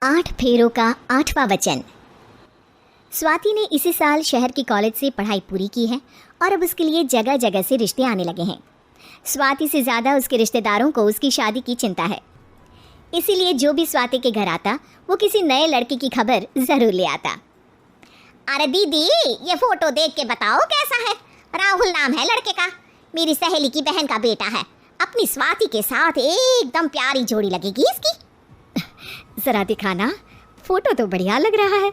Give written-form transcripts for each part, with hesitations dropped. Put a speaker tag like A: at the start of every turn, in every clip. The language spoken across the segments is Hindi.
A: 8 फेरों का 8वां वचन। स्वाति ने इसी साल शहर की कॉलेज से पढ़ाई पूरी की है और अब उसके लिए जगह जगह से रिश्ते आने लगे हैं। स्वाति से ज़्यादा उसके रिश्तेदारों को उसकी शादी की चिंता है, इसीलिए जो भी स्वाति के घर आता वो किसी नए लड़के की खबर ज़रूर ले आता। अरे दीदी, ये फोटो देख के बताओ कैसा है। राहुल नाम है लड़के का, मेरी सहेली की बहन का बेटा है। अपनी स्वाति के साथ एकदम प्यारी जोड़ी लगेगी इसकी। ज़रा दिखाना, फोटो तो बढ़िया लग रहा है।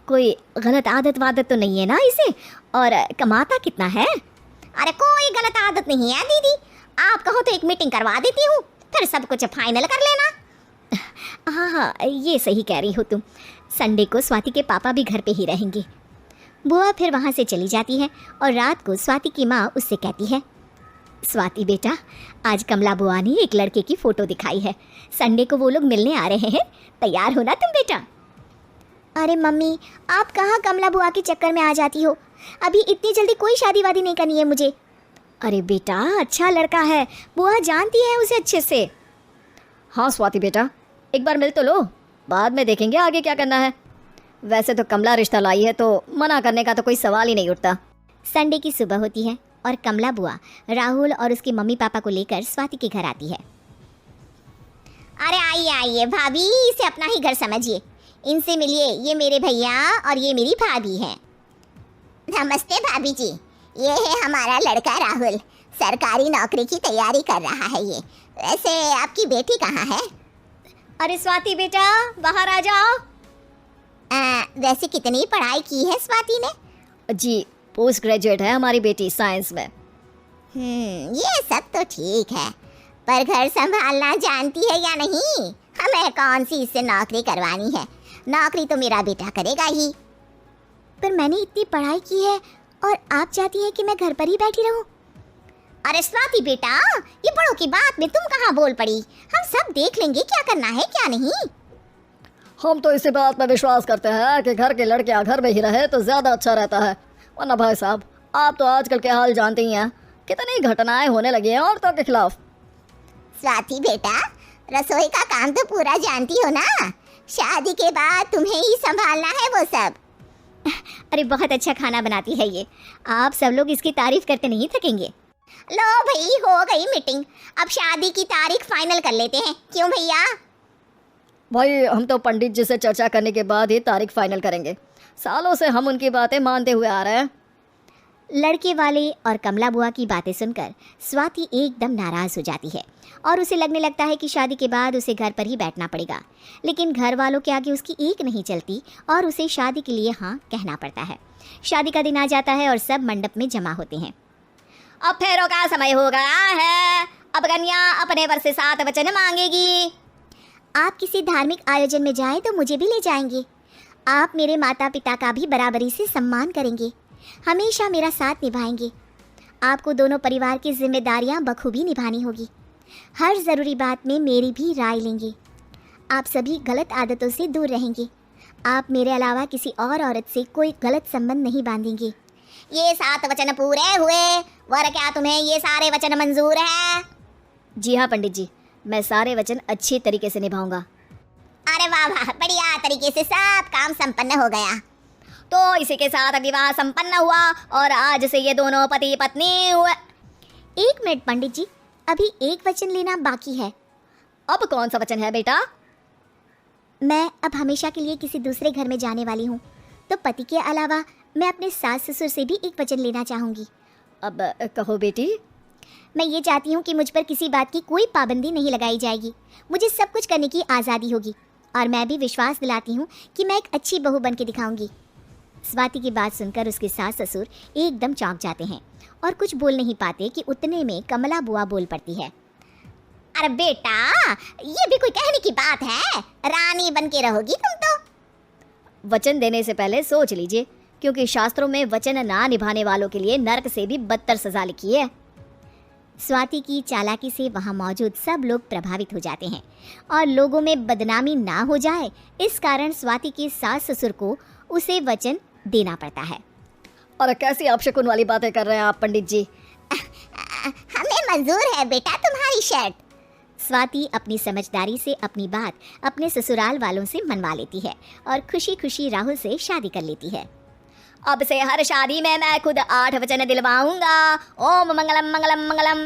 A: कोई गलत आदत वादत तो नहीं है ना इसे? और कमाता कितना है? अरे कोई गलत आदत नहीं है दीदी, आप कहो तो एक मीटिंग करवा देती हूँ, फिर सब कुछ फाइनल कर लेना। हाँ हाँ, ये सही कह रही हो तुम। संडे को स्वाति के पापा भी घर पे ही रहेंगे। बुआ फिर वहाँ से चली जाती है और रात को स्वाति की माँ उससे कहती है, स्वाति बेटा, आज कमला बुआ ने एक लड़के की फ़ोटो दिखाई है। संडे को वो लोग मिलने आ रहे हैं, तैयार हो ना तुम बेटा। अरे मम्मी, आप कहाँ कमला बुआ के चक्कर में आ जाती हो? अभी इतनी जल्दी कोई शादी वादी नहीं करनी है मुझे। अरे बेटा, अच्छा लड़का है, बुआ जानती है उसे अच्छे से।
B: हाँ स्वाति बेटा, एक बार मिल तो लो, बाद में देखेंगे आगे क्या करना है। वैसे तो कमला रिश्ता लाई है तो मना करने का तो कोई सवाल ही नहीं उठता।
A: संडे की सुबह होती है और कमला बुआ राहुल और उसके मम्मी पापा को लेकर स्वाति के घर आती है। अरे आइए आइए भाभी, इसे अपना ही घर समझिए, इनसे मिलिए, ये मेरे भैया और ये मेरी भाभी है। नमस्ते भाभी जी, ये है हमारा लड़का राहुल, सरकारी नौकरी की तैयारी कर रहा है ये। वैसे आपकी बेटी कहाँ है?
B: अरे स्वाति बेटा, बाहर आ जाओ।
A: वैसे कितनी पढ़ाई की है स्वाति ने?
B: जी, पोस्ट ग्रेजुएट है हमारी बेटी साइंस में।
A: ये सब तो ठीक है, पर घर संभालना जानती है या नहीं? हमें कौन सी इससे नौकरी करवानी है, नौकरी तो मेरा बेटा करेगा ही। पर मैंने इतनी पढ़ाई की है और आप चाहती हैं कि मैं घर पर ही बैठी रहूं? अरे स्वाति बेटा, ये बड़ों की बात में तुम कहाँ बोल पड़ी? हम सब देख लेंगे क्या करना है क्या नहीं।
B: हम तो इसी बात पर विश्वास करते हैं कि घर के लड़के घर में ही रहे तो ज़्यादा अच्छा रहता है। वरना भाई साहब, आप तो आजकल के हाल जानते ही हैं, कितनी घटनाएं होने लगी हैं औरतों के खिलाफ।
A: स्वाति बेटा, रसोई का काम तो पूरा जानती हो ना, शादी के बाद तुम्हें ही संभालना है वो सब। अरे बहुत अच्छा खाना बनाती है ये, आप सब लोग इसकी तारीफ करते नहीं थकेंगे। लो भाई, हो गई मीटिंग, अब शादी की तारीख फाइनल कर लेते हैं, क्यों भैया?
B: भाई, हम तो पंडित जी से चर्चा करने के बाद ही तारीख फाइनल करेंगे। सालों से हम उनकी बातें मानते हुए आ रहे हैं। लड़के वाले और कमला बुआ की बातें सुनकर स्वाति एकदम नाराज़ हो जाती है और उसे लगने लगता है कि शादी के बाद उसे घर पर ही बैठना पड़ेगा। लेकिन घर वालों के आगे उसकी एक नहीं चलती और उसे शादी के लिए हाँ कहना पड़ता है। शादी का दिन आ जाता है और सब मंडप में जमा होते हैं। अब फेरों का समय हो गया है, अब कन्या अपने वर से 7 वचन मांगेगी।
A: आप किसी धार्मिक आयोजन में जाएं तो मुझे भी ले जाएंगे। आप मेरे माता पिता का भी बराबरी से सम्मान करेंगे, हमेशा मेरा साथ निभाएंगे। आपको दोनों परिवार की जिम्मेदारियां बखूबी निभानी होगी। हर ज़रूरी बात में मेरी भी राय लेंगे। आप सभी गलत आदतों से दूर रहेंगे। आप मेरे अलावा किसी और औरत से कोई गलत संबंध नहीं बांधेंगे। ये 7 वचन पूरे हुए, वर क्या तुम्हें ये सारे वचन मंजूर है?
B: जी हाँ पंडित जी, मैं सारे वचन अच्छी तरीके से निभाऊंगा।
A: अरे वाह वाह, बढ़िया तरीके से सब काम संपन्न हो गया।
B: तो इसी के साथ विवाह संपन्न हुआ और आज से ये दोनों पति पत्नी हुए।
A: 1 मिनट पंडित जी, अभी एक वचन लेना बाकी है।
B: अब कौन सा वचन है बेटा?
A: मैं अब हमेशा के लिए किसी दूसरे घर में जाने वाली हूँ, तो पति के अलावा मैं अपने सास ससुर से भी एक वचन लेना चाहूँगी।
B: अब कहो बेटी।
A: मैं ये चाहती हूँ कि मुझ पर किसी बात की कोई पाबंदी नहीं लगाई जाएगी। मुझे सब कुछ करने की आज़ादी होगी और मैं भी विश्वास दिलाती हूँ कि मैं एक अच्छी बहू बन के दिखाऊँगी। स्वाति की बात सुनकर उसके सास ससुर एकदम चौंक जाते हैं और कुछ बोल नहीं पाते कि उतने में कमला बुआ बोल पड़ती है। अरे बेटा, ये भी कोई कहने की बात है? रानी बन के रहोगी तुम तो।
B: वचन देने से पहले सोच लीजिए, क्योंकि शास्त्रों में वचन ना निभाने वालों के लिए नरक से भी बदतर सजा लिखी है।
A: स्वाति की चालाकी से वहाँ मौजूद सब लोग प्रभावित हो जाते हैं और लोगों में बदनामी ना हो जाए, इस कारण स्वाति के सास ससुर को उसे वचन देना पड़ता है।
B: और कैसी अपशकुन वाली बातें कर रहे हैं आप पंडित जी?
A: हमें मंजूर है बेटा तुम्हारी शर्त। स्वाति अपनी समझदारी से अपनी बात अपने ससुराल वालों से मनवा लेती है और खुशी खुशी राहुल से शादी कर लेती है।
B: अब से हर शादी में मैं खुद 8 वचन दिलवाऊंगा। ओम मंगलम मंगलम मंगलम।